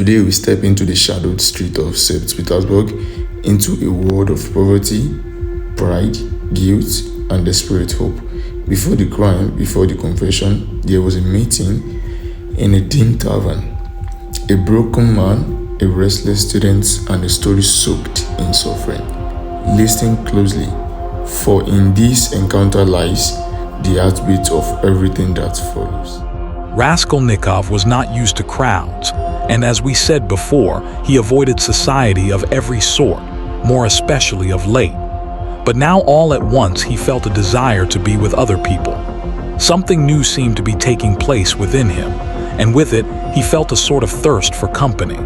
Today we step into the shadowed street of St. Petersburg, into a world of poverty, pride, guilt, and desperate hope. Before the crime, before the confession, there was a meeting in a dim tavern. A broken man, a restless student, and a story soaked in suffering. Listen closely, for in this encounter lies the heartbeat of everything that follows. Raskolnikov was not used to crowds, and as we said before, he avoided society of every sort, more especially of late. But now all at once he felt a desire to be with other people. Something new seemed to be taking place within him, and with it, he felt a sort of thirst for company.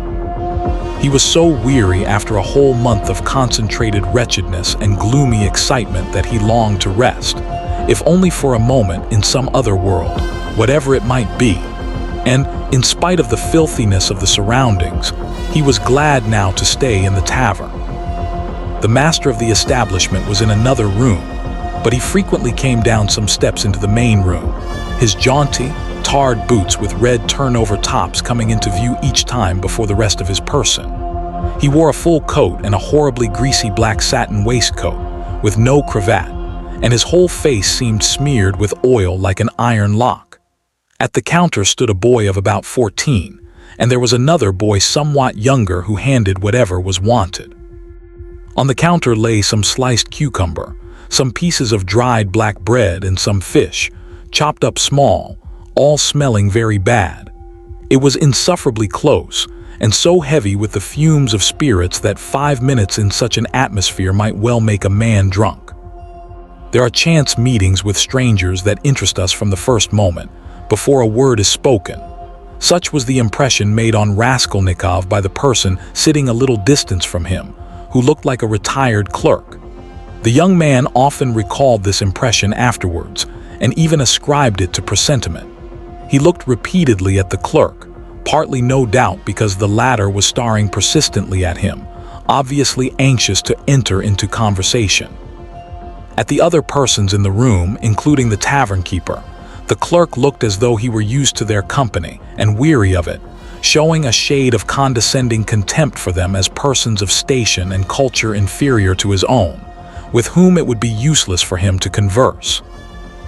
He was so weary after a whole month of concentrated wretchedness and gloomy excitement that he longed to rest, if only for a moment in some other world, whatever it might be. And, in spite of the filthiness of the surroundings, he was glad now to stay in the tavern. The master of the establishment was in another room, but he frequently came down some steps into the main room, his jaunty, tarred boots with red turnover tops coming into view each time before the rest of his person. He wore a full coat and a horribly greasy black satin waistcoat, with no cravat, and his whole face seemed smeared with oil like an iron lock. At the counter stood a boy of about 14, and there was another boy somewhat younger who handed whatever was wanted. On the counter lay some sliced cucumber, some pieces of dried black bread and some fish, chopped up small, all smelling very bad. It was insufferably close, and so heavy with the fumes of spirits that 5 minutes in such an atmosphere might well make a man drunk. There are chance meetings with strangers that interest us from the first moment, before a word is spoken. Such was the impression made on Raskolnikov by the person sitting a little distance from him, who looked like a retired clerk. The young man often recalled this impression afterwards, and even ascribed it to presentiment. He looked repeatedly at the clerk, partly no doubt because the latter was staring persistently at him, obviously anxious to enter into conversation. At the other persons in the room, including the tavern keeper, the clerk looked as though he were used to their company and weary of it, showing a shade of condescending contempt for them as persons of station and culture inferior to his own, with whom it would be useless for him to converse.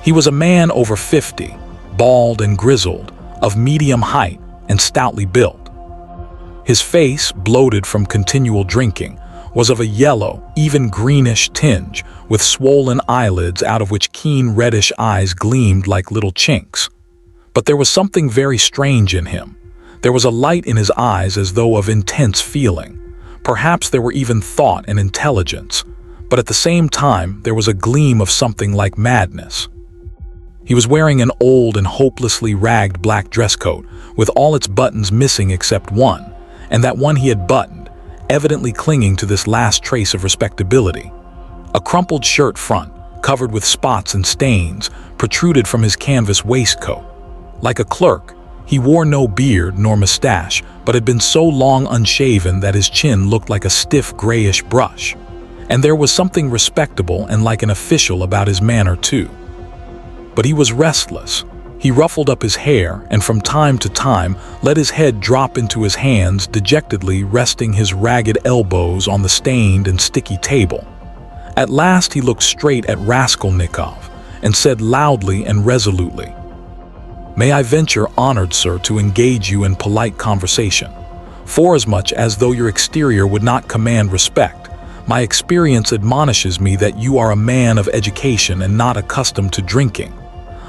He was a man over 50, bald and grizzled, of medium height and stoutly built. His face, bloated from continual drinking, was of a yellow, even greenish tinge, with swollen eyelids out of which keen reddish eyes gleamed like little chinks. But there was something very strange in him. There was a light in his eyes as though of intense feeling. Perhaps there were even thought and intelligence, but at the same time there was a gleam of something like madness. He was wearing an old and hopelessly ragged black dress coat, with all its buttons missing except one, and that one he had buttoned, evidently clinging to this last trace of respectability. A crumpled shirt front, covered with spots and stains, protruded from his canvas waistcoat. Like a clerk, he wore no beard nor mustache, but had been so long unshaven that his chin looked like a stiff grayish brush. And there was something respectable and like an official about his manner too. But he was restless. He ruffled up his hair and from time to time let his head drop into his hands, dejectedly resting his ragged elbows on the stained and sticky table. At last he looked straight at Raskolnikov and said loudly and resolutely, "May I venture, honored sir, to engage you in polite conversation? Forasmuch as though your exterior would not command respect, my experience admonishes me that you are a man of education and not accustomed to drinking.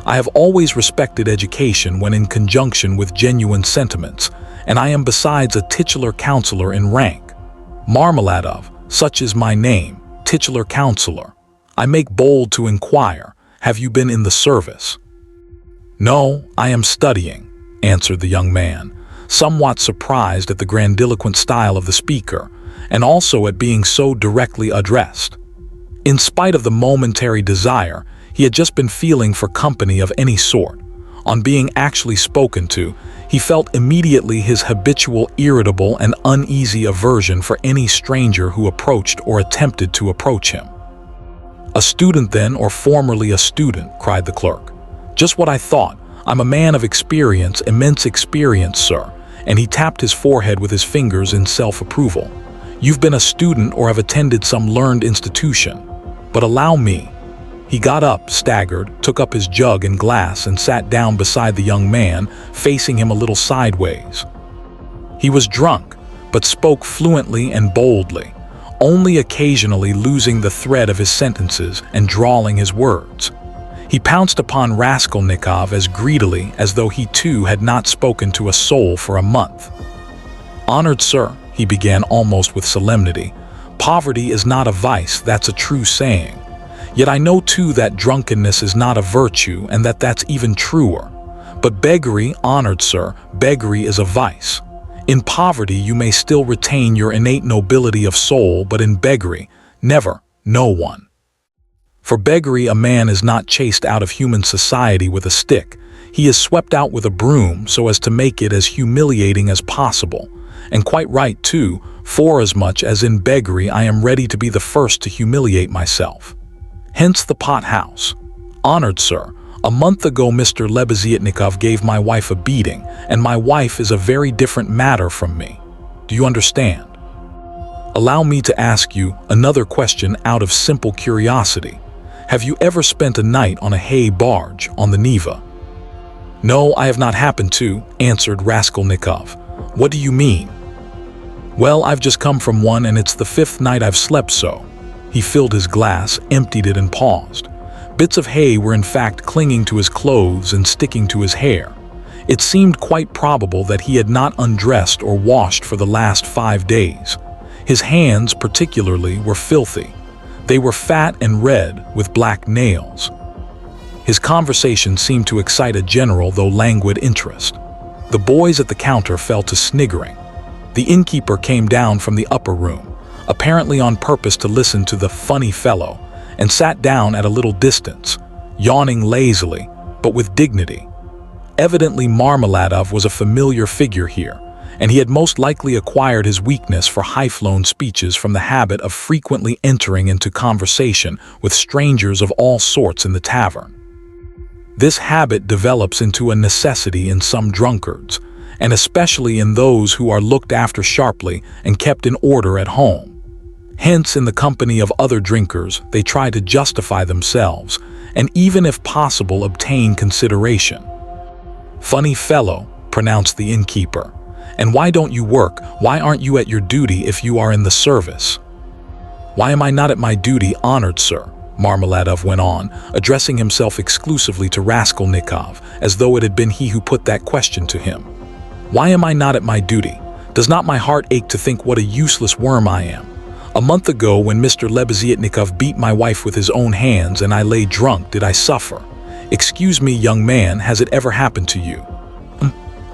I have always respected education when in conjunction with genuine sentiments, and I am besides a titular counselor in rank. Marmeladov, such is my name, titular counselor. I make bold to inquire, have you been in the service?" "No, I am studying," answered the young man, somewhat surprised at the grandiloquent style of the speaker, and also at being so directly addressed. In spite of the momentary desire, he had just been feeling for company of any sort. On being actually spoken to, he felt immediately his habitual irritable and uneasy aversion for any stranger who approached or attempted to approach him. "A student then, or formerly a student?" cried the clerk. "Just what I thought. I'm a man of experience, immense experience, sir, and he tapped his forehead with his fingers in self-approval. "You've been a student or have attended some learned institution. But allow me." He got up, staggered, took up his jug and glass and sat down beside the young man, facing him a little sideways. He was drunk, but spoke fluently and boldly, only occasionally losing the thread of his sentences and drawling his words. He pounced upon Raskolnikov as greedily as though he too had not spoken to a soul for a month. "Honored sir," he began almost with solemnity, "poverty is not a vice, that's a true saying. Yet I know too that drunkenness is not a virtue and that that's even truer. But beggary, honored sir, beggary is a vice. In poverty you may still retain your innate nobility of soul, but in beggary, never, no one. For beggary a man is not chased out of human society with a stick. He is swept out with a broom so as to make it as humiliating as possible. And quite right too, forasmuch as in beggary I am ready to be the first to humiliate myself. Hence the pot house. Honored sir, a month ago Mr. Lebeziatnikov gave my wife a beating, and my wife is a very different matter from me. Do you understand? Allow me to ask you another question out of simple curiosity. Have you ever spent a night on a hay barge on the Neva?" "No, I have not happened to," answered Raskolnikov. "What do you mean?" "Well, I've just come from one and it's the 5th night I've slept so." He filled his glass, emptied it and paused. Bits of hay were in fact clinging to his clothes and sticking to his hair. It seemed quite probable that he had not undressed or washed for the last 5 days. His hands, particularly, were filthy. They were fat and red, with black nails. His conversation seemed to excite a general though languid interest. The boys at the counter fell to sniggering. The innkeeper came down from the upper room, apparently on purpose to listen to the funny fellow, and sat down at a little distance, yawning lazily, but with dignity. Evidently Marmeladov was a familiar figure here, and he had most likely acquired his weakness for high-flown speeches from the habit of frequently entering into conversation with strangers of all sorts in the tavern. This habit develops into a necessity in some drunkards, and especially in those who are looked after sharply and kept in order at home. Hence, in the company of other drinkers, they try to justify themselves, and even if possible obtain consideration. "Funny fellow," pronounced the innkeeper. "And why don't you work? Why aren't you at your duty if you are in the service?" "Why am I not at my duty, honored sir?" Marmeladov went on, addressing himself exclusively to Raskolnikov, as though it had been he who put that question to him. "Why am I not at my duty? Does not my heart ache to think what a useless worm I am? A month ago, when Mr. Lebeziatnikov beat my wife with his own hands and I lay drunk, did I suffer? Excuse me, young man, has it ever happened to you?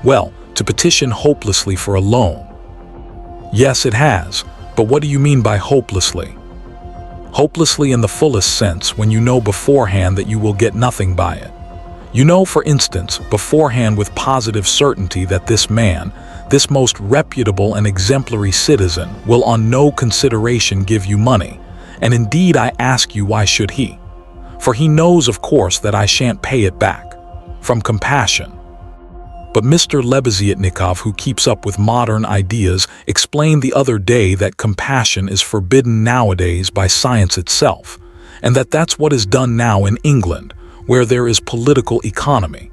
Well, to petition hopelessly for a loan." "Yes, it has, but what do you mean by hopelessly?" "Hopelessly in the fullest sense, when you know beforehand that you will get nothing by it. You know, for instance, beforehand with positive certainty that this man, this most reputable and exemplary citizen, will on no consideration give you money, and indeed I ask you why should he? For he knows, of course, that I shan't pay it back, from compassion. But Mr. Lebeziatnikov, who keeps up with modern ideas, explained the other day that compassion is forbidden nowadays by science itself, and that that's what is done now in England, where there is political economy.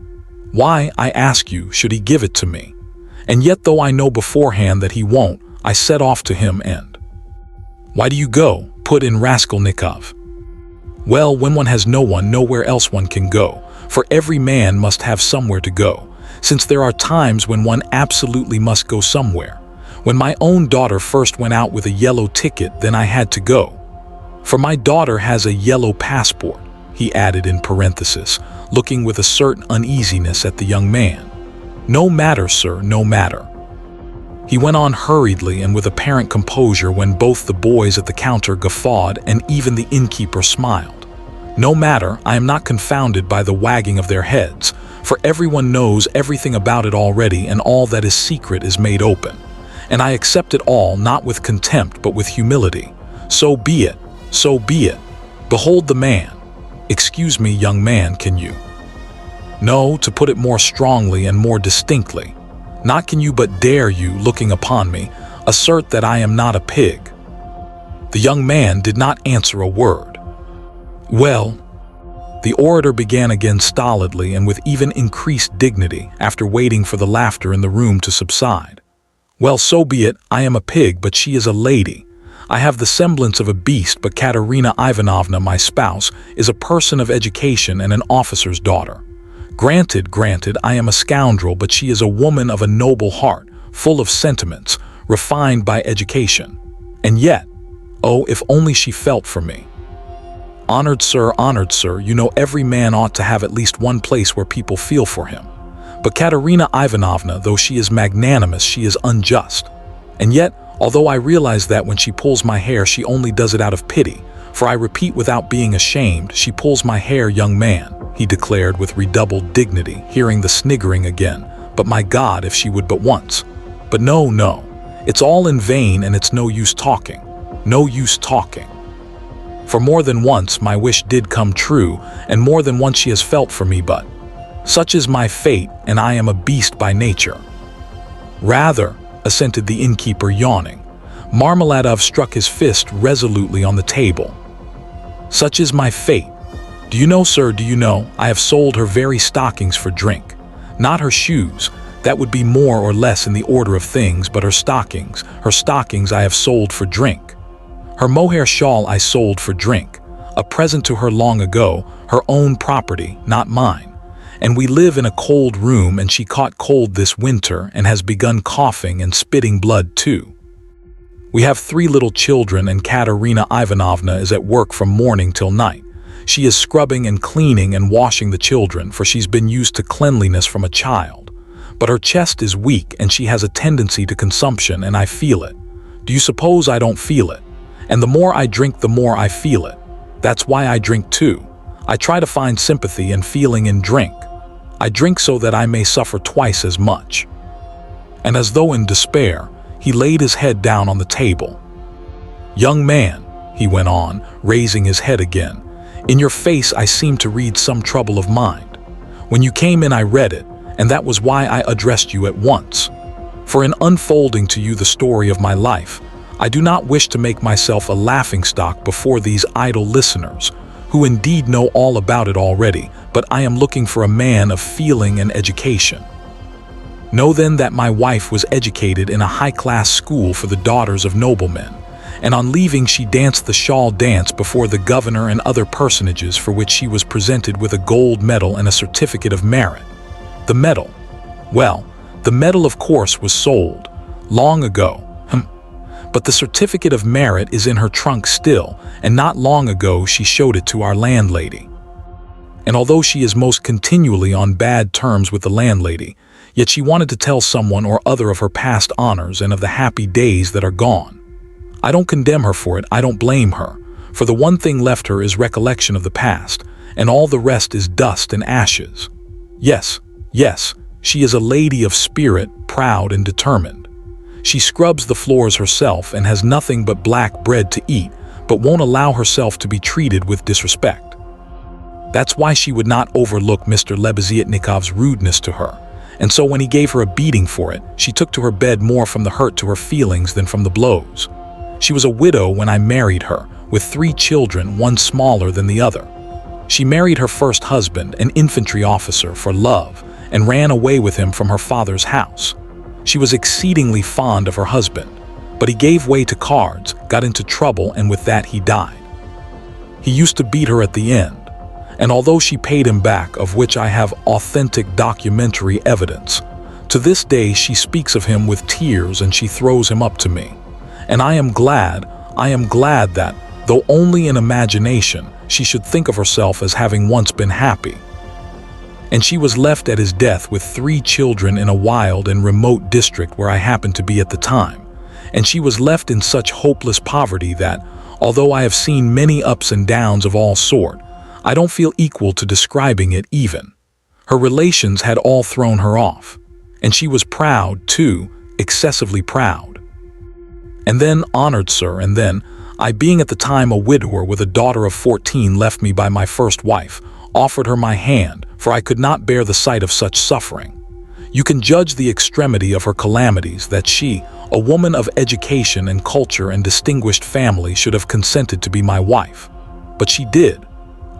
Why, I ask you, should he give it to me? And yet, though I know beforehand that he won't, I set off to him and—" "Why do you go?" put in Raskolnikov. "Well, when one has no one, nowhere else one can go, for every man must have somewhere to go, since there are times when one absolutely must go somewhere. When my own daughter first went out with a yellow ticket, then I had to go. For my daughter has a yellow passport," he added in parenthesis, looking with a certain uneasiness at the young man. "No matter, sir, no matter." He went on hurriedly and with apparent composure when both the boys at the counter guffawed and even the innkeeper smiled. "No matter, I am not confounded by the wagging of their heads, for everyone knows everything about it already, and all that is secret is made open. And I accept it all, not with contempt but with humility. So be it, so be it. Behold the man. Excuse me, young man, can you? No, to put it more strongly and more distinctly, Not can you but dare you, looking upon me, assert that I am not a pig." The young man did not answer a word. "Well," the orator began again stolidly and with even increased dignity after waiting for the laughter in the room to subside. "Well, so be it. I am a pig, but she is a lady. I have the semblance of a beast, but Katerina Ivanovna, my spouse, is a person of education and an officer's daughter. Granted, I am a scoundrel, but she is a woman of a noble heart, full of sentiments, refined by education. And yet, oh, if only she felt for me. Honored sir, you know every man ought to have at least one place where people feel for him. But Katerina Ivanovna, though she is magnanimous, she is unjust. And yet, although I realize that when she pulls my hair, she only does it out of pity, for I repeat without being ashamed, she pulls my hair, young man," he declared with redoubled dignity, hearing the sniggering again. "But my God, if she would but once. But no, it's all in vain and it's no use talking. No use talking. For more than once my wish did come true, and more than once she has felt for me, but such is my fate, and I am a beast by nature." "Rather," assented the innkeeper, yawning. Marmeladov struck his fist resolutely on the table. "Such is my fate. Do you know, sir, I have sold her very stockings for drink. Not her shoes, that would be more or less in the order of things, but her stockings I have sold for drink. Her mohair shawl I sold for drink, a present to her long ago, her own property, not mine. And we live in a cold room, and she caught cold this winter and has begun coughing and spitting blood too. We have 3 little children, and Katerina Ivanovna is at work from morning till night. She is scrubbing and cleaning and washing the children, for she's been used to cleanliness from a child. But her chest is weak and she has a tendency to consumption, and I feel it. Do you suppose I don't feel it? And the more I drink, the more I feel it. That's why I drink too. I try to find sympathy and feeling in drink. I drink so that I may suffer twice as much." And as though in despair, he laid his head down on the table. "Young man," he went on, raising his head again, "in your face I seem to read some trouble of mind. When you came in I read it, and that was why I addressed you at once. For in unfolding to you the story of my life, I do not wish to make myself a laughingstock before these idle listeners, who indeed know all about it already, but I am looking for a man of feeling and education. Know then that my wife was educated in a high-class school for the daughters of noblemen, and on leaving she danced the shawl dance before the governor and other personages, for which she was presented with a gold medal and a certificate of merit. The medal, well, the medal of course was sold, long ago, but the certificate of merit is in her trunk still, and not long ago she showed it to our landlady. And although she is most continually on bad terms with the landlady, yet she wanted to tell someone or other of her past honors and of the happy days that are gone. I don't condemn her for it, I don't blame her, for the one thing left her is recollection of the past, and all the rest is dust and ashes. Yes, she is a lady of spirit, proud and determined. She scrubs the floors herself and has nothing but black bread to eat, but won't allow herself to be treated with disrespect. That's why she would not overlook Mr. Lebeziatnikov's rudeness to her, and so when he gave her a beating for it, she took to her bed more from the hurt to her feelings than from the blows. She was a widow when I married her, with 3 children, one smaller than the other. She married her first husband, an infantry officer, for love, and ran away with him from her father's house. She was exceedingly fond of her husband, but he gave way to cards, got into trouble, and with that he died. He used to beat her at the end, and although she paid him back, of which I have authentic documentary evidence, to this day she speaks of him with tears and she throws him up to me. And I am glad that, though only in imagination, she should think of herself as having once been happy. And she was left at his death with 3 children in a wild and remote district where I happened to be at the time, and she was left in such hopeless poverty that, although I have seen many ups and downs of all sort, I don't feel equal to describing it even. Her relations had all thrown her off, and she was proud too, excessively proud. And then, honored sir, and then, I being at the time a widower with a daughter of 14 left me by my first wife, offered her my hand, for I could not bear the sight of such suffering. You can judge the extremity of her calamities that she, a woman of education and culture and distinguished family, should have consented to be my wife. But she did.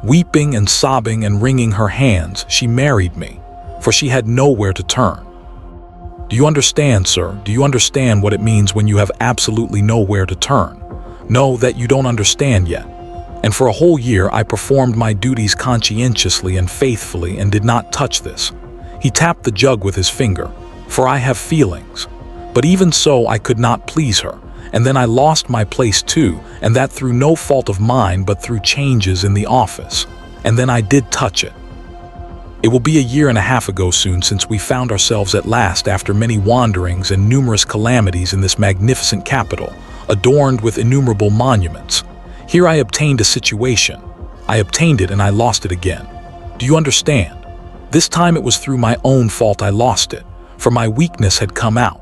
Weeping and sobbing and wringing her hands, she married me, for she had nowhere to turn. Do you understand, sir? Do you understand what it means when you have absolutely nowhere to turn? No, that you don't understand yet. And for a whole year I performed my duties conscientiously and faithfully and did not touch this. He tapped the jug with his finger, for I have feelings. But even so I could not please her, and then I lost my place too, and that through no fault of mine but through changes in the office. And then I did touch it. It will be a year and a half ago soon since we found ourselves at last, after many wanderings and numerous calamities, in this magnificent capital, adorned with innumerable monuments. Here I obtained a situation. I obtained it and I lost it again. Do you understand? This time it was through my own fault I lost it, for my weakness had come out.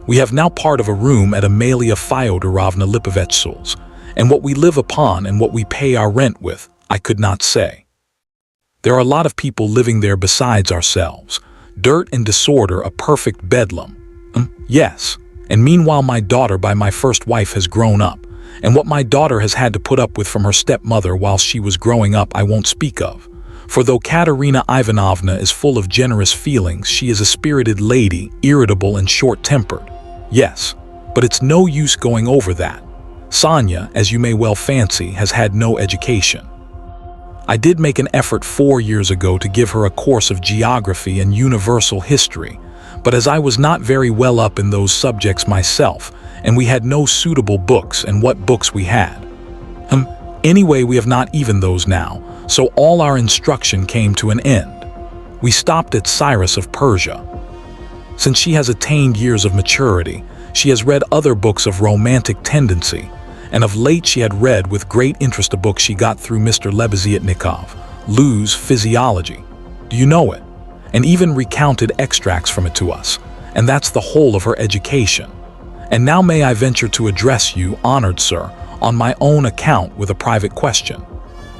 We have now part of a room at Amalia Fyodorovna Lipovetsul's, and what we live upon and what we pay our rent with, I could not say. There are a lot of people living there besides ourselves. Dirt and disorder, a perfect bedlam. Yes. And meanwhile my daughter by my first wife has grown up, and what my daughter has had to put up with from her stepmother while she was growing up I won't speak of. For though Katerina Ivanovna is full of generous feelings, she is a spirited lady, irritable and short-tempered. Yes, but it's no use going over that. Sonia, as you may well fancy, has had no education. I did make an effort 4 years ago to give her a course of geography and universal history, but as I was not very well up in those subjects myself, and we had no suitable books, and what books we had. Anyway, we have not even those now, so all our instruction came to an end. We stopped at Cyrus of Persia. Since she has attained years of maturity, she has read other books of romantic tendency, and of late she had read with great interest a book she got through Mr. Lebeziatnikov, Lou's Physiology. Do you know it? And even recounted extracts from it to us, and that's the whole of her education. And now may I venture to address you, honored sir, on my own account with a private question.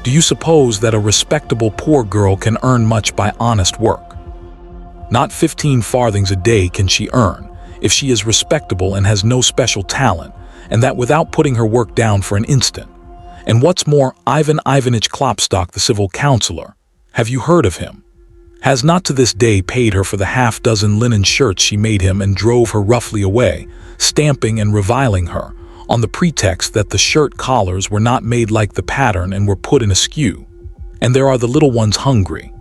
Do you suppose that a respectable poor girl can earn much by honest work? Not 15 farthings a day can she earn, if she is respectable and has no special talent, and that without putting her work down for an instant. And what's more, Ivan Ivanitch Klopstock, the civil councillor, have you heard of him? Has not to this day paid her for the half-dozen linen shirts she made him and drove her roughly away, stamping and reviling her, on the pretext that the shirt collars were not made like the pattern and were put in askew. And there are the little ones hungry.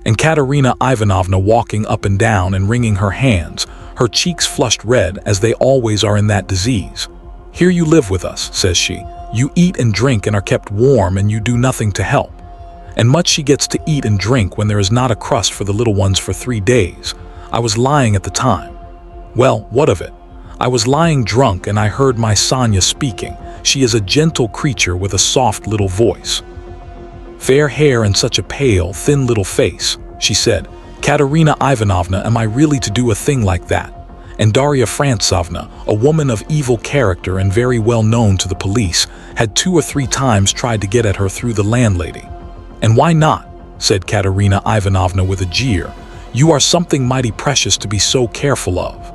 And Katerina Ivanovna walking up and down and wringing her hands, her cheeks flushed red as they always are in that disease. Here you live with us, says she. You eat and drink and are kept warm, and you do nothing to help. And much she gets to eat and drink when there is not a crust for the little ones for 3 days. I was lying at the time. Well, what of it? I was lying drunk and I heard my Sonia speaking. She is a gentle creature with a soft little voice. Fair hair and such a pale, thin little face. She said, Katerina Ivanovna, am I really to do a thing like that? And Darya Frantsovna, a woman of evil character and very well known to the police, had 2 or 3 times tried to get at her through the landlady. And why not? Said Katerina Ivanovna with a jeer. You are something mighty precious to be so careful of.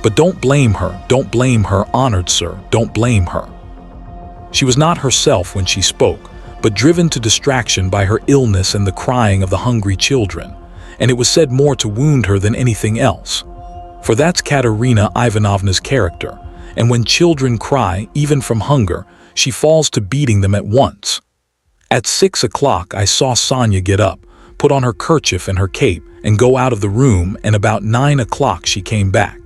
But don't blame her, honored sir, don't blame her. She was not herself when she spoke, but driven to distraction by her illness and the crying of the hungry children, and it was said more to wound her than anything else. For that's Katerina Ivanovna's character, and when children cry, even from hunger, she falls to beating them at once. At 6 o'clock I saw Sonia get up, put on her kerchief and her cape, and go out of the room, and about 9 o'clock she came back.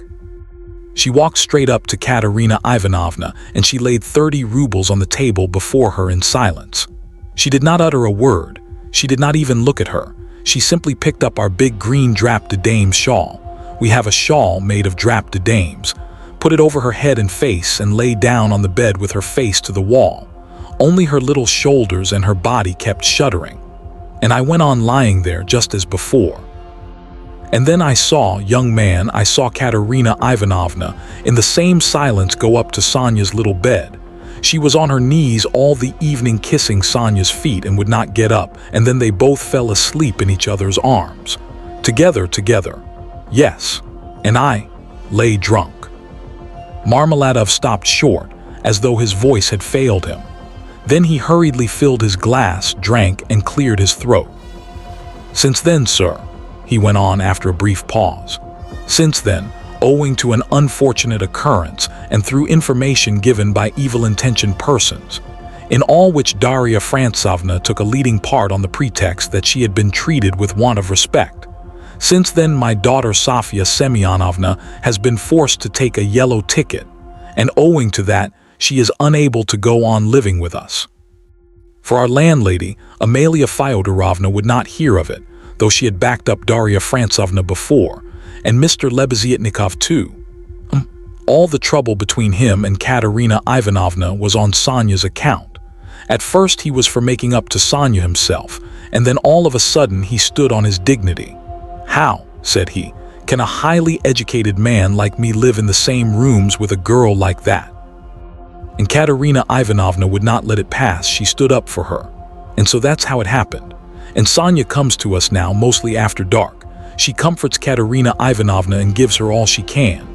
She walked straight up to Katerina Ivanovna, and she laid 30 rubles on the table before her in silence. She did not utter a word. She did not even look at her. She simply picked up our big green drap de dames shawl. We have a shawl made of drap de dames, put it over her head and face, and lay down on the bed with her face to the wall. Only her little shoulders and her body kept shuddering. And I went on lying there just as before. And then I saw Katerina Ivanovna in the same silence go up to Sonia's little bed. She was on her knees all the evening kissing Sonia's feet and would not get up, and then they both fell asleep in each other's arms. Together. Yes, and I lay drunk. Marmeladov stopped short, as though his voice had failed him. Then he hurriedly filled his glass, drank, and cleared his throat. Since then, sir, he went on after a brief pause, since then, owing to an unfortunate occurrence and through information given by evil-intentioned persons, in all which Daria Francovna took a leading part on the pretext that she had been treated with want of respect, since then my daughter Sofia Semyonovna has been forced to take a yellow ticket, and owing to that, she is unable to go on living with us. For our landlady, Amalia Fyodorovna would not hear of it, though she had backed up Daria Francovna before, and Mr. Lebeziatnikov too. All the trouble between him and Katerina Ivanovna was on Sonia's account. At first he was for making up to Sonia himself, and then all of a sudden he stood on his dignity. "How," said he, "can a highly educated man like me live in the same rooms with a girl like that?" And Katerina Ivanovna would not let it pass. She stood up for her. And so that's how it happened. And Sonia comes to us now mostly after dark. She comforts Katerina Ivanovna and gives her all she can.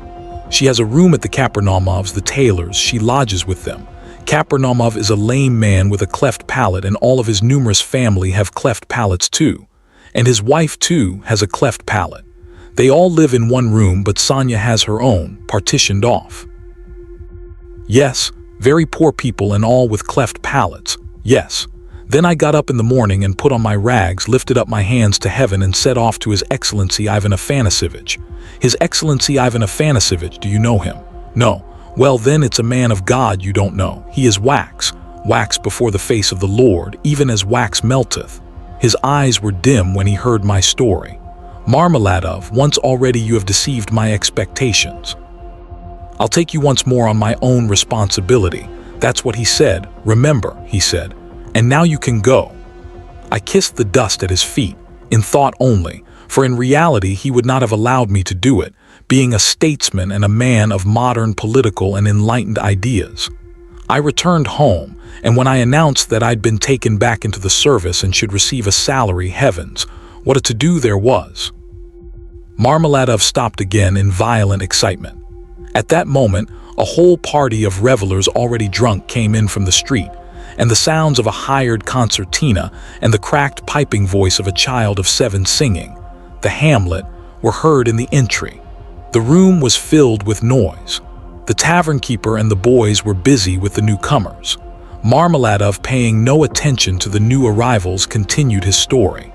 She has a room at the Kapernamovs, the tailors. She lodges with them. Kapernamov is a lame man with a cleft palate, and all of his numerous family have cleft palates too. And his wife too has a cleft palate. They all live in one room, but Sonia has her own, partitioned off. Yes, very poor people and all with cleft palates. Yes. Then I got up in the morning and put on my rags, lifted up my hands to heaven and set off to His Excellency Ivan Afanasievich. His Excellency Ivan Afanasievich, do you know him? No. Well, then it's a man of God you don't know. He is wax, wax before the face of the Lord, even as wax melteth. His eyes were dim when he heard my story. Marmeladov, once already you have deceived my expectations. I'll take you once more on my own responsibility. That's what he said. Remember, he said. And now you can go. I kissed the dust at his feet, in thought only, for in reality he would not have allowed me to do it, being a statesman and a man of modern political and enlightened ideas. I returned home, and when I announced that I'd been taken back into the service and should receive a salary, heavens, what a to-do there was. Marmeladov stopped again in violent excitement. At that moment, a whole party of revelers already drunk came in from the street, and the sounds of a hired concertina and the cracked piping voice of a child of 7 singing, the Hamlet, were heard in the entry. The room was filled with noise. The tavern keeper and the boys were busy with the newcomers. Marmeladov, paying no attention to the new arrivals, continued his story.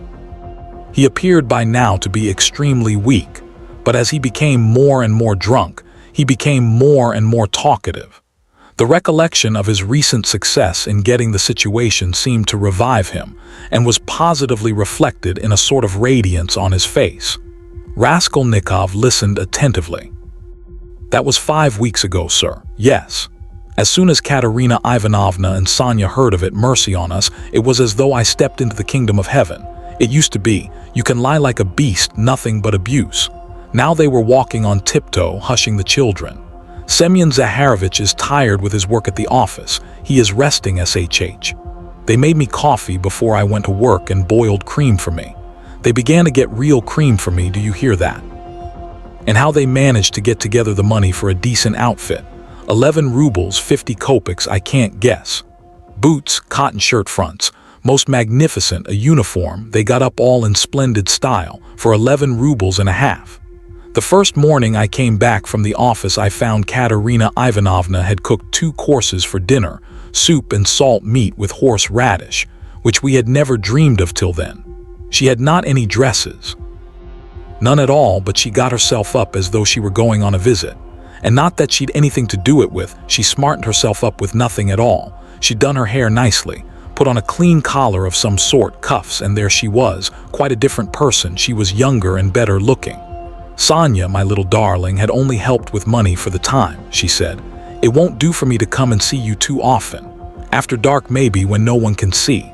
He appeared by now to be extremely weak, but as he became more and more drunk, he became more and more talkative. The recollection of his recent success in getting the situation seemed to revive him, and was positively reflected in a sort of radiance on his face. Raskolnikov listened attentively. That was 5 weeks ago, sir. Yes. As soon as Katerina Ivanovna and Sonia heard of it, mercy on us, it was as though I stepped into the kingdom of heaven. It used to be, you can lie like a beast, nothing but abuse. Now they were walking on tiptoe, hushing the children. Semyon Zaharovich is tired with his work at the office. He is resting, SHH. They made me coffee before I went to work and boiled cream for me. They began to get real cream for me, do you hear that? And how they managed to get together the money for a decent outfit. 11 rubles, 50 kopecks, I can't guess. Boots, cotton shirt fronts, most magnificent, a uniform, they got up all in splendid style, for 11 rubles and a half. The first morning I came back from the office, I found Katerina Ivanovna had cooked 2 courses for dinner, soup and salt meat with horseradish, which we had never dreamed of till then. She had not any dresses. None at all, but she got herself up as though she were going on a visit. And not that she'd anything to do it with, she smartened herself up with nothing at all. She'd done her hair nicely, put on a clean collar of some sort, cuffs, and there she was, quite a different person. She was younger and better looking. Sonia, my little darling, had only helped with money for the time, she said. It won't do for me to come and see you too often. After dark maybe, when no one can see.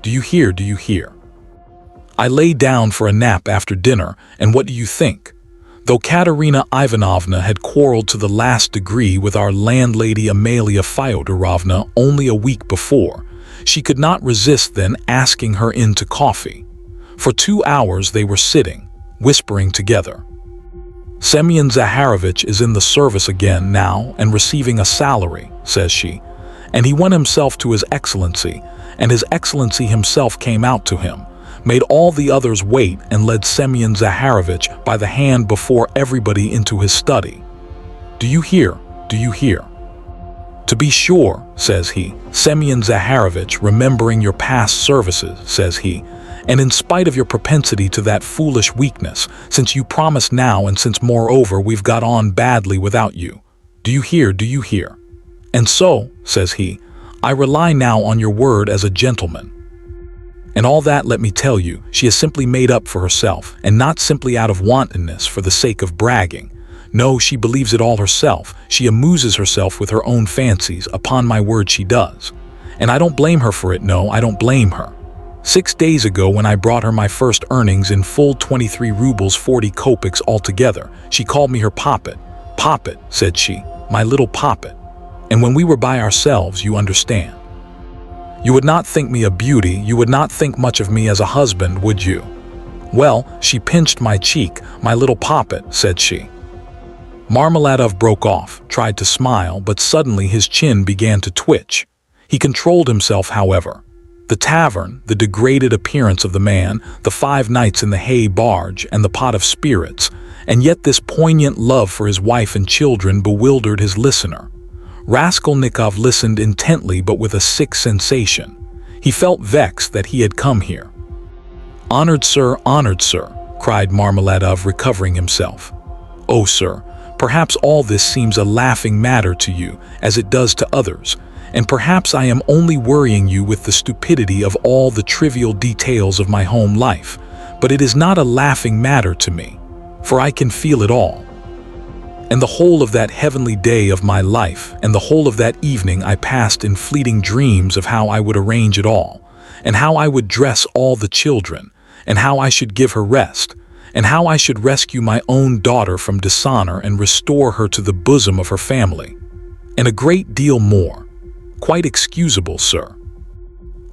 Do you hear, do you hear? I lay down for a nap after dinner, and what do you think? Though Katerina Ivanovna had quarreled to the last degree with our landlady Amalia Fyodorovna only a week before, she could not resist then asking her in to coffee. For 2 hours they were sitting, whispering together. Semyon Zaharovich is in the service again now and receiving a salary, says she. And he went himself to His Excellency, and His Excellency himself came out to him, made all the others wait, and led Semyon Zaharovich by the hand before everybody into his study. Do you hear? Do you hear? To be sure, says he, Semyon Zaharovich, remembering your past services, says he, and in spite of your propensity to that foolish weakness, since you promised now and since moreover we've got on badly without you. Do you hear? Do you hear? And so, says he, I rely now on your word as a gentleman. And all that, let me tell you, she has simply made up for herself, and not simply out of wantonness for the sake of bragging. No, she believes it all herself. She amuses herself with her own fancies, upon my word she does. And I don't blame her for it, no, I don't blame her. 6 days ago, when I brought her my first earnings in full 23 rubles 40 kopecks altogether, she called me her poppet. Poppet, said she, my little poppet. And when we were by ourselves, you understand. You would not think me a beauty, you would not think much of me as a husband, would you? Well, she pinched my cheek, my little poppet, said she. Marmeladov broke off, tried to smile, but suddenly his chin began to twitch. He controlled himself, however. The tavern, the degraded appearance of the man, the 5 nights in the hay barge, and the pot of spirits, and yet this poignant love for his wife and children bewildered his listener. Raskolnikov listened intently but with a sick sensation. He felt vexed that he had come here. Honored sir, cried Marmeladov, recovering himself. Oh, sir, perhaps all this seems a laughing matter to you, as it does to others, and perhaps I am only worrying you with the stupidity of all the trivial details of my home life, but it is not a laughing matter to me, for I can feel it all. And the whole of that heavenly day of my life, and the whole of that evening I passed in fleeting dreams of how I would arrange it all, and how I would dress all the children, and how I should give her rest, and how I should rescue my own daughter from dishonor and restore her to the bosom of her family, and a great deal more. Quite excusable, sir.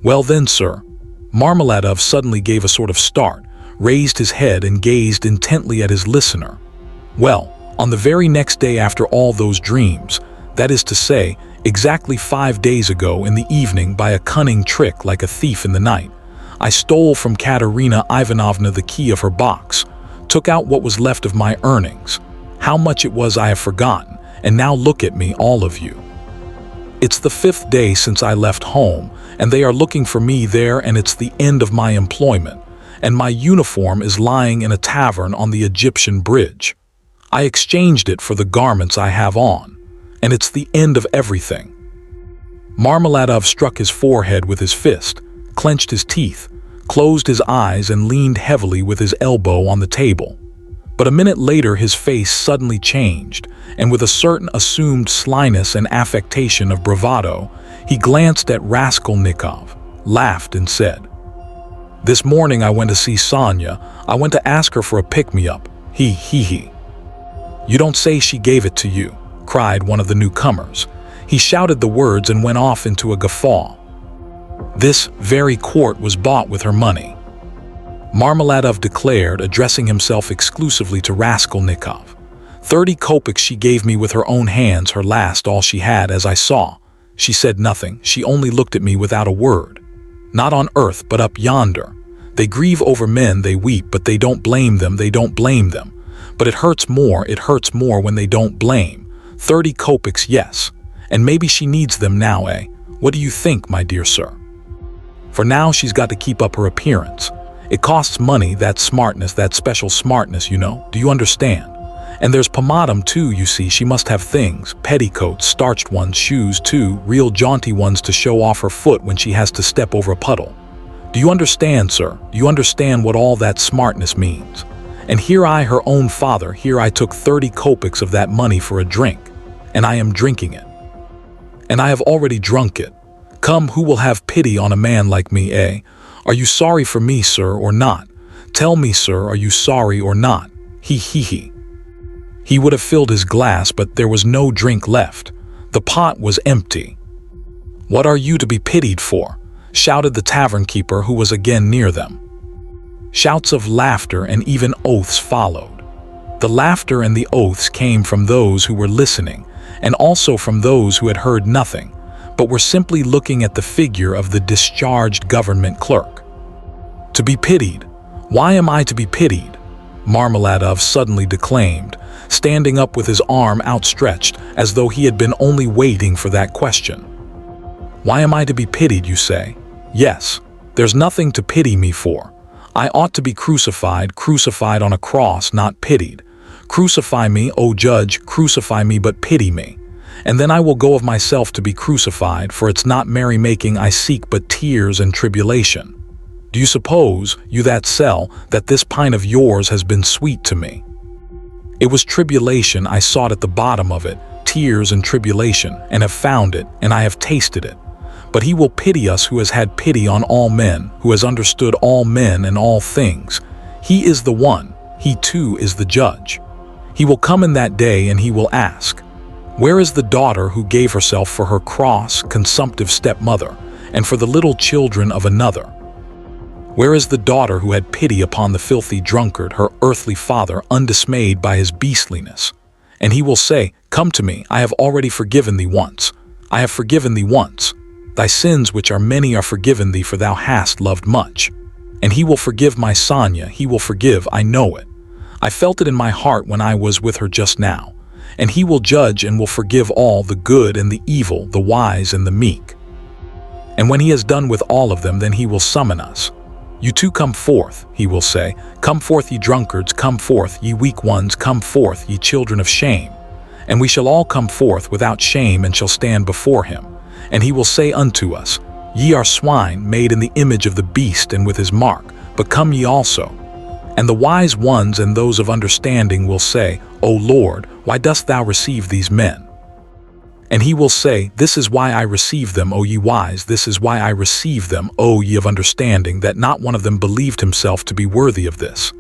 Well then, sir. Marmeladov suddenly gave a sort of start, raised his head and gazed intently at his listener. Well, on the very next day after all those dreams, that is to say, exactly 5 days ago in the evening, by a cunning trick like a thief in the night, I stole from Katerina Ivanovna the key of her box, took out what was left of my earnings. How much it was I have forgotten, and now look at me, all of you. It's the 5th day since I left home, and they are looking for me there, and it's the end of my employment, and my uniform is lying in a tavern on the Egyptian bridge. I exchanged it for the garments I have on, and it's the end of everything. Marmeladov struck his forehead with his fist, clenched his teeth, closed his eyes and leaned heavily with his elbow on the table. But a minute later his face suddenly changed, and with a certain assumed slyness and affectation of bravado, he glanced at Raskolnikov, laughed and said, "This morning I went to see Sonia. I went to ask her for a pick-me-up. He. You don't say she gave it to you," cried one of the newcomers. He shouted the words and went off into a guffaw. This very quart was bought with her money, Marmeladov declared, addressing himself exclusively to Raskolnikov. 30 kopecks she gave me with her own hands, her last, all she had, as I saw. She said nothing, she only looked at me without a word. Not on earth, but up yonder. They grieve over men, they weep, but they don't blame them, But it hurts more when they don't blame. 30 kopecks, yes. And maybe she needs them now, eh? What do you think, my dear sir? For now she's got to keep up her appearance. It costs money, that smartness, that special smartness, you know. Do you understand? And there's pomatum too, you see. She must have things, petticoats, starched ones, shoes too, real jaunty ones to show off her foot when she has to step over a puddle. Do you understand, sir? Do you understand what all that smartness means? And here I, her own father, here I took 30 kopecks of that money for a drink, and I am drinking it. And I have already drunk it. Come, who will have pity on a man like me, eh? Are you sorry for me, sir, or not? Tell me, sir, are you sorry or not? He. He would have filled his glass, but there was no drink left. The pot was empty. What are you to be pitied for? Shouted the tavern keeper, who was again near them. Shouts of laughter and even oaths followed. The laughter and the oaths came from those who were listening, and also from those who had heard nothing, but were simply looking at the figure of the discharged government clerk. To be pitied? Why am I to be pitied? Marmeladov suddenly declaimed, standing up with his arm outstretched as though he had been only waiting for that question. Why am I to be pitied, you say? Yes, there's nothing to pity me for. I ought to be crucified on a cross, not pitied. Crucify me, O judge, crucify me, but pity me. And then I will go of myself to be crucified, for it's not merrymaking I seek, but tears and tribulation. Do you suppose, you that sell, that this pine of yours has been sweet to me? It was tribulation I sought at the bottom of it, tears and tribulation, and have found it, and I have tasted it. But he will pity us who has had pity on all men, who has understood all men and all things. He is the one, he too is the judge. He will come in that day and he will ask, where is the daughter who gave herself for her cross, consumptive stepmother, and for the little children of another? Where is the daughter who had pity upon the filthy drunkard, her earthly father, undismayed by his beastliness? And he will say, come to me, I have already forgiven thee once. I have forgiven thee once. Thy sins which are many are forgiven thee, for thou hast loved much. And he will forgive my Sonia, he will forgive, I know it. I felt it in my heart when I was with her just now. And he will judge and will forgive all, the good and the evil, the wise and the meek. And when he has done with all of them, then he will summon us. You too come forth, he will say. Come forth, ye drunkards, come forth, ye weak ones, come forth, ye children of shame. And we shall all come forth without shame and shall stand before him. And he will say unto us, ye are swine, made in the image of the beast and with his mark, but come ye also. And the wise ones and those of understanding will say, O Lord, why dost thou receive these men? And he will say, this is why I receive them, O ye wise, this is why I receive them, O ye of understanding, that not one of them believed himself to be worthy of this.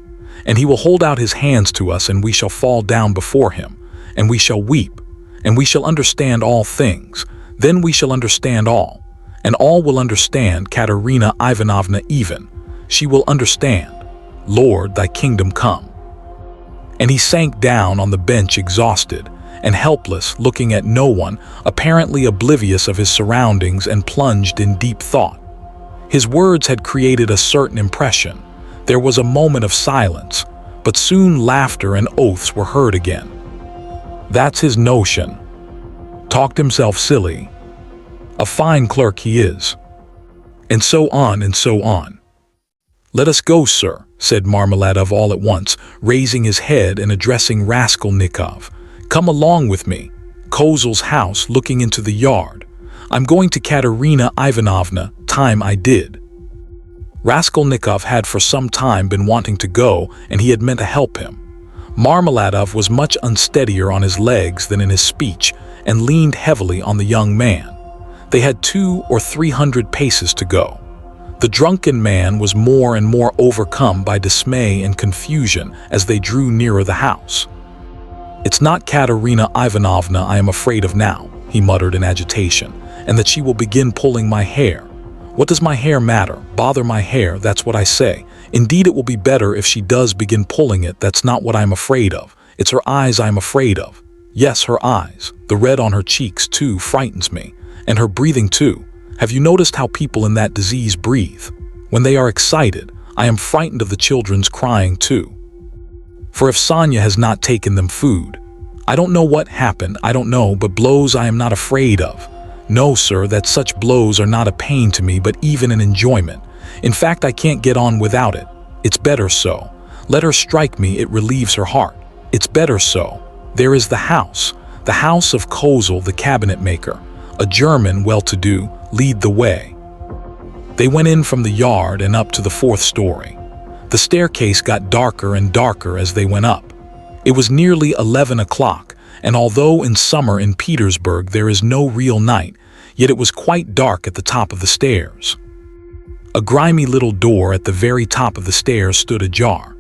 And he will hold out his hands to us, and we shall fall down before him, and we shall weep, and we shall understand all things. Then we shall understand all, and all will understand, Katerina Ivanovna even. She will understand. Lord, thy kingdom come. And he sank down on the bench exhausted and helpless, looking at no one, apparently oblivious of his surroundings and plunged in deep thought. His words had created a certain impression. There was a moment of silence, but soon laughter and oaths were heard again. That's his notion. Talked himself silly. A fine clerk he is. And so on and so on. Let us go, sir, said Marmeladov all at once, raising his head and addressing Raskolnikov. Come along with me. Kozel's house looking into the yard. I'm going to Katerina Ivanovna, time I did. Raskolnikov had for some time been wanting to go, and he had meant to help him. Marmeladov was much unsteadier on his legs than in his speech, and leaned heavily on the young man. They had 200 or 300 paces to go. The drunken man was more and more overcome by dismay and confusion as they drew nearer the house. It's not Katerina Ivanovna I am afraid of now, he muttered in agitation, and that she will begin pulling my hair. What does my hair matter? Bother my hair, that's what I say. Indeed, it will be better if she does begin pulling it. That's not what I'm afraid of. It's her eyes I'm afraid of. Yes, her eyes. The red on her cheeks, too, frightens me. And her breathing, too. Have you noticed how people in that disease breathe? When they are excited, I am frightened of the children's crying, too. For if Sonia has not taken them food, I don't know what happened, I don't know, but blows I am not afraid of. No, sir, that such blows are not a pain to me, but even an enjoyment. In fact, I can't get on without it. It's better so. Let her strike me, it relieves her heart. It's better so. There is the house of Kozel, the cabinet maker, a German well-to-do, lead the way. They went in from the yard and up to the 4th story. The staircase got darker and darker as they went up. It was nearly 11 o'clock, and although in summer in Petersburg there is no real night, yet it was quite dark at the top of the stairs. A grimy little door at the very top of the stairs stood ajar.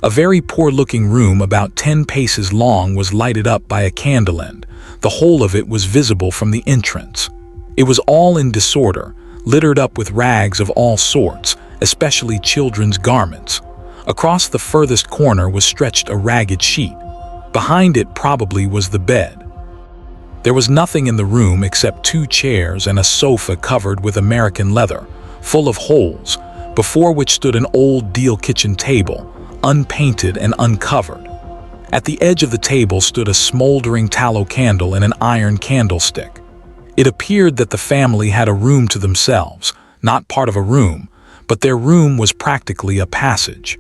A very poor-looking room about 10 paces long was lighted up by a candle end. The whole of it was visible from the entrance. It was all in disorder, littered up with rags of all sorts, especially children's garments. Across the furthest corner was stretched a ragged sheet. Behind it probably was the bed. There was nothing in the room except 2 chairs and a sofa covered with American leather, full of holes, before which stood an old deal kitchen table, unpainted and uncovered. At the edge of the table stood a smoldering tallow candle in an iron candlestick. It appeared that the family had a room to themselves, not part of a room, but their room was practically a passage.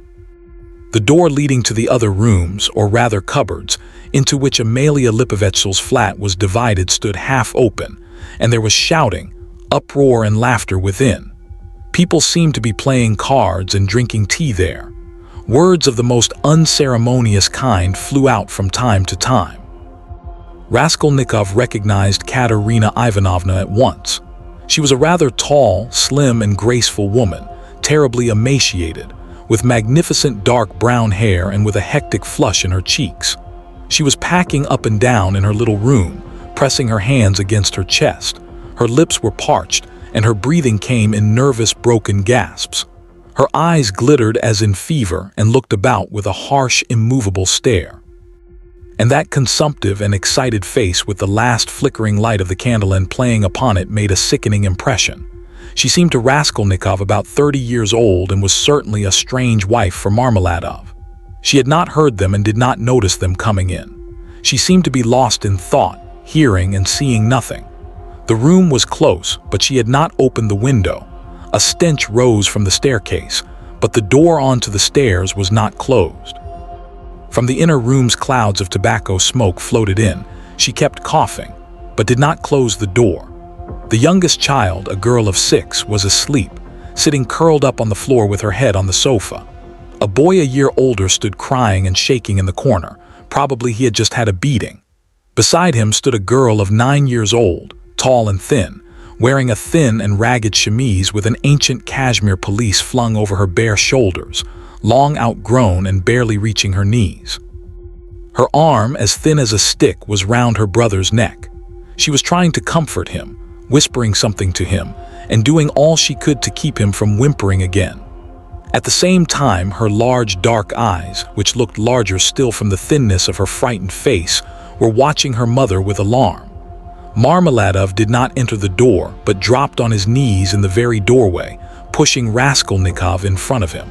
The door leading to the other rooms, or rather cupboards, into which Amalia Lipovetsky's flat was divided stood half open, and there was shouting, uproar and laughter within. People seemed to be playing cards and drinking tea there. Words of the most unceremonious kind flew out from time to time. Raskolnikov recognized Katerina Ivanovna at once. She was a rather tall, slim and graceful woman, terribly emaciated, with magnificent dark brown hair and with a hectic flush in her cheeks. She was packing up and down in her little room, pressing her hands against her chest. Her lips were parched, and her breathing came in nervous, broken gasps. Her eyes glittered as in fever and looked about with a harsh, immovable stare. And that consumptive and excited face with the last flickering light of the candle end playing upon it made a sickening impression. She seemed to Raskolnikov about 30 years old and was certainly a strange wife for Marmeladov. She had not heard them and did not notice them coming in. She seemed to be lost in thought, hearing and seeing nothing. The room was close, but she had not opened the window. A stench rose from the staircase, but the door onto the stairs was not closed. From the inner room's clouds of tobacco smoke floated in. She kept coughing, but did not close the door. The youngest child, a girl of 6, was asleep, sitting curled up on the floor with her head on the sofa. A boy a year older stood crying and shaking in the corner. Probably he had just had a beating. Beside him stood a girl of 9 years old, tall and thin, wearing a thin and ragged chemise with an ancient cashmere pelisse flung over her bare shoulders, long outgrown and barely reaching her knees. Her arm, as thin as a stick, was round her brother's neck. She was trying to comfort him, whispering something to him, and doing all she could to keep him from whimpering again. At the same time, her large dark eyes, which looked larger still from the thinness of her frightened face, were watching her mother with alarm. Marmeladov did not enter the door, but dropped on his knees in the very doorway, pushing Raskolnikov in front of him.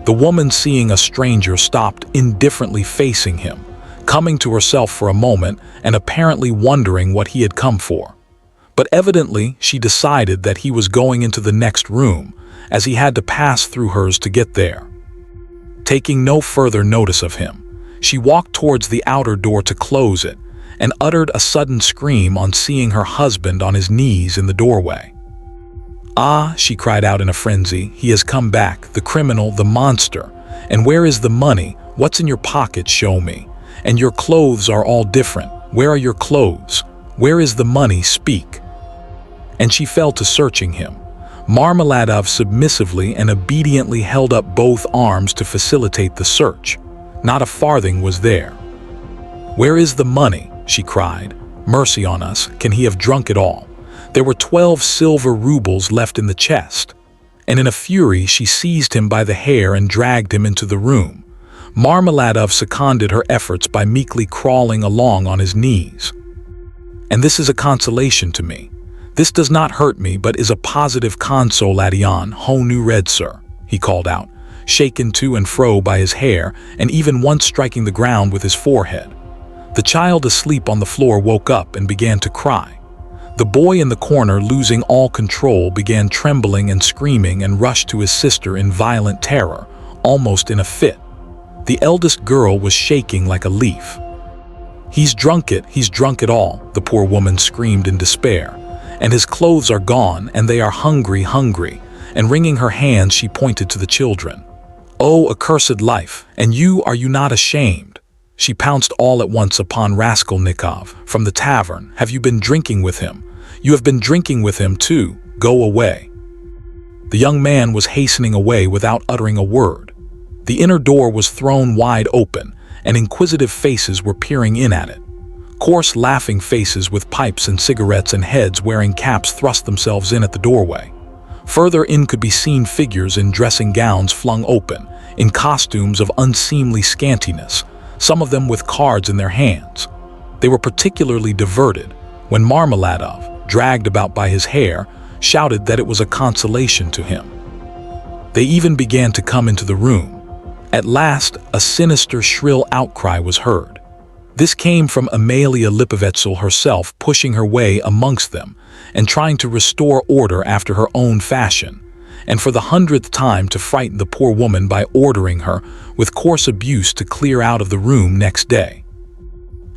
The woman, seeing a stranger, stopped indifferently facing him, coming to herself for a moment and apparently wondering what he had come for. But evidently she decided that he was going into the next room, as he had to pass through hers to get there. Taking no further notice of him, she walked towards the outer door to close it, and uttered a sudden scream on seeing her husband on his knees in the doorway. "Ah," she cried out in a frenzy, "he has come back, the criminal, the monster. And where is the money? What's in your pocket? Show me. And your clothes are all different. Where are your clothes? Where is the money? Speak." And she fell to searching him. Marmeladov submissively and obediently held up both arms to facilitate the search. Not a farthing was there. "Where is the money?" she cried. "Mercy on us, can he have drunk it all? There were 12 silver rubles left in the chest." And in a fury she seized him by the hair and dragged him into the room. Marmeladov seconded her efforts by meekly crawling along on his knees. "And this is a consolation to me. This does not hurt me, but is a positive consolation, ho nu red, sir," he called out, shaken to and fro by his hair, and even once striking the ground with his forehead. The child asleep on the floor woke up and began to cry. The boy in the corner, losing all control, began trembling and screaming and rushed to his sister in violent terror, almost in a fit. The eldest girl was shaking like a leaf. He's drunk it all," the poor woman screamed in despair. "And his clothes are gone, and they are hungry, and wringing her hands she pointed to the children. "Oh, accursed life, and are you not ashamed?" She pounced all at once upon Raskolnikov. "From the tavern. Have you been drinking with him? You have been drinking with him too. Go away." The young man was hastening away without uttering a word. The inner door was thrown wide open, and inquisitive faces were peering in at it. Coarse, laughing faces with pipes and cigarettes and heads wearing caps thrust themselves in at the doorway. Further in could be seen figures in dressing gowns flung open, in costumes of unseemly scantiness, some of them with cards in their hands. They were particularly diverted when Marmeladov, dragged about by his hair, shouted that it was a consolation to him. They even began to come into the room. At last, a sinister, shrill outcry was heard. This came from Amalia Lipovetsel herself, pushing her way amongst them and trying to restore order after her own fashion, and for the 100th time to frighten the poor woman by ordering her with coarse abuse to clear out of the room next day.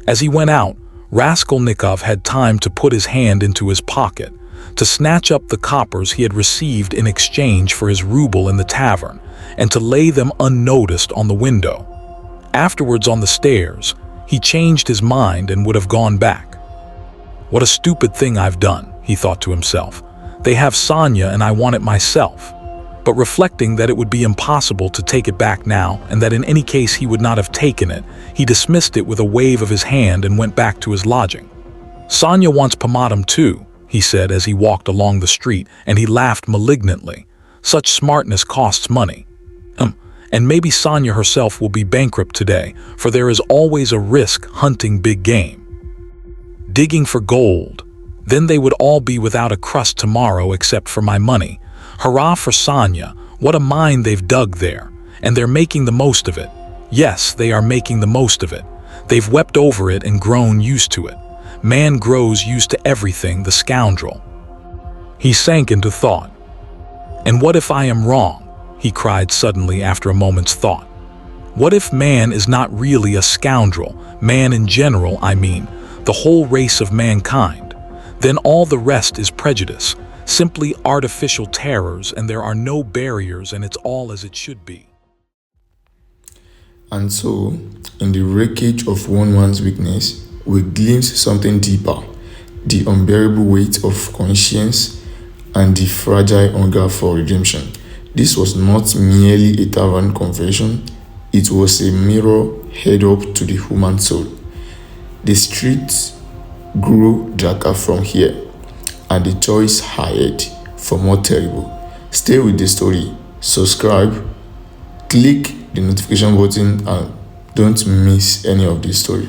As he went out, Raskolnikov had time to put his hand into his pocket, to snatch up the coppers he had received in exchange for his ruble in the tavern, and to lay them unnoticed on the window. Afterwards, on the stairs, he changed his mind and would have gone back. "What a stupid thing I've done," he thought to himself. "They have Sonia and I want it myself." But reflecting that it would be impossible to take it back now, and that in any case he would not have taken it, he dismissed it with a wave of his hand and went back to his lodging. "Sonia wants pomatum too," he said as he walked along the street, and he laughed malignantly. "Such smartness costs money. And maybe Sonia herself will be bankrupt today, for there is always a risk hunting big game. Digging for gold. Then they would all be without a crust tomorrow except for my money. Hurrah for Sonia, what a mine they've dug there. And they're making the most of it. Yes, they are making the most of it. They've wept over it and grown used to it. Man grows used to everything, the scoundrel." He sank into thought. "And what if I am wrong?" he cried suddenly after a moment's thought. "What if man is not really a scoundrel, man in general, I mean, the whole race of mankind? Then all the rest is prejudice, simply artificial terrors, and there are no barriers, and it's all as it should be." And so, in the wreckage of one man's weakness, we glimpse something deeper, the unbearable weight of conscience and the fragile hunger for redemption. This was not merely a tavern confession, it was a mirror held up to the human soul. The streets grew darker from here, and the choice ahead for more terrible. Stay with the story, subscribe, click the notification button, and don't miss any of this story.